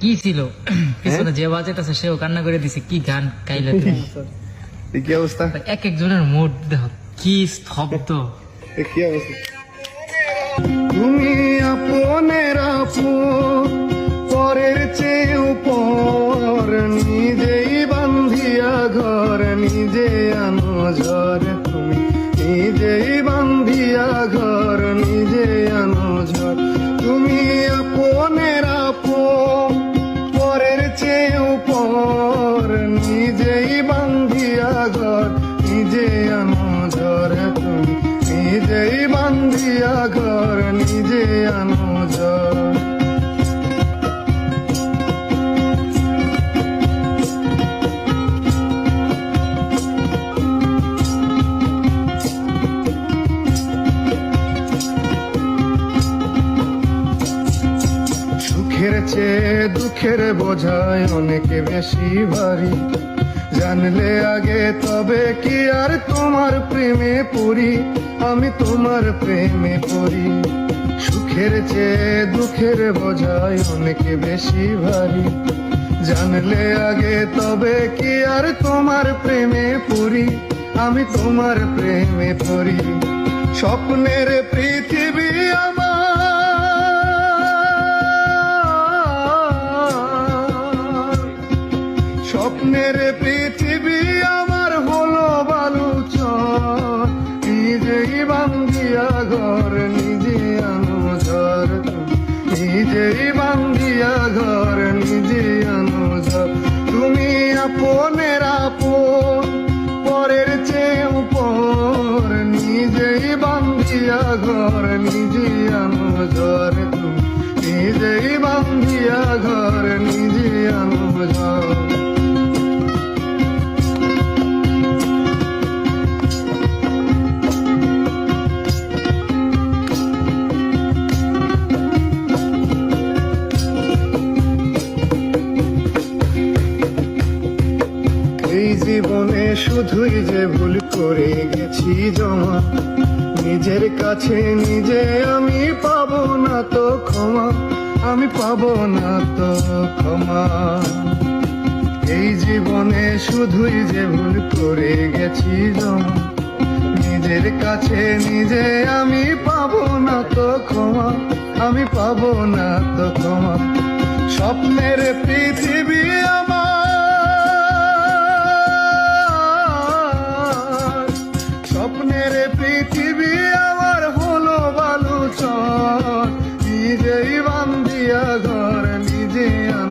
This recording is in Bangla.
কি ছিল পিছনে যে বাজেটাছে সেও কান্না করে দিছে। কি গান গাইলে তুমি? কি অবস্থা? এক একজনের মুড দেখো কি স্তব্ধ। কি অবস্থা? তুমি আপনের আপন, পরের চেয়েও পর, নিজেই বান্ধিয়া ঘর, নিজে আনো ঝড়। তুমি নিজেই বান্ধিয়া ঘর, নিজে আনো ঝড়। তুমি আপনের আপন, পরের চেয়েও পর, নিজেই বান্ধিয়া ঘর, নিজে আনো ঝড়। তুমি নিজেই বান্ধিয়া ঘর, নিজে আনো ঝড়। সুখের চেয়ে দুঃখের বোঝায় অনেক বেশি ভারী, জানলে আগে তবে কি আর তোমার প্রেমে পড়ি, আমি তোমার প্রেমে পড়ি। সুখের চেয়ে দুঃখের বোঝায় অনেক বেশি ভারী, জানলে আগে তবে কি আর তোমার প্রেমে পড়ি, আমি তোমার প্রেমে পড়ি। স্বপ্নের পৃথিবী আমার, স্বপ্নের পৃথিবী আমার হলো বালুচর, নিজেই বান্ধিয়া ঘর, নিজে আনো ঝড়। নিজেই বান্ধিয়া ঘর, নিজে আনো ঝড়। তুমি আপনের আপন, পরের চেয়েও পর, নিজেই বান্ধিয়া ঘর, নিজে আনো ঝড়। তুমি নিজেই বান্ধিয়া ঘর, নিজে আনো ঝড়। এই জীবনে শুধুই যে ভুল করে গেছি জমা, নিজের কাছে নিজে আমি পাবো না তো ক্ষমা, আমি পাবো না তো ক্ষমা। এই জীবনে শুধুই যে ভুল করে গেছি জমা, নিজের কাছে নিজে আমি পাবো না তো ক্ষমা, আমি পাবো না তো ক্ষমা। স্বপ্নের পৃথিবী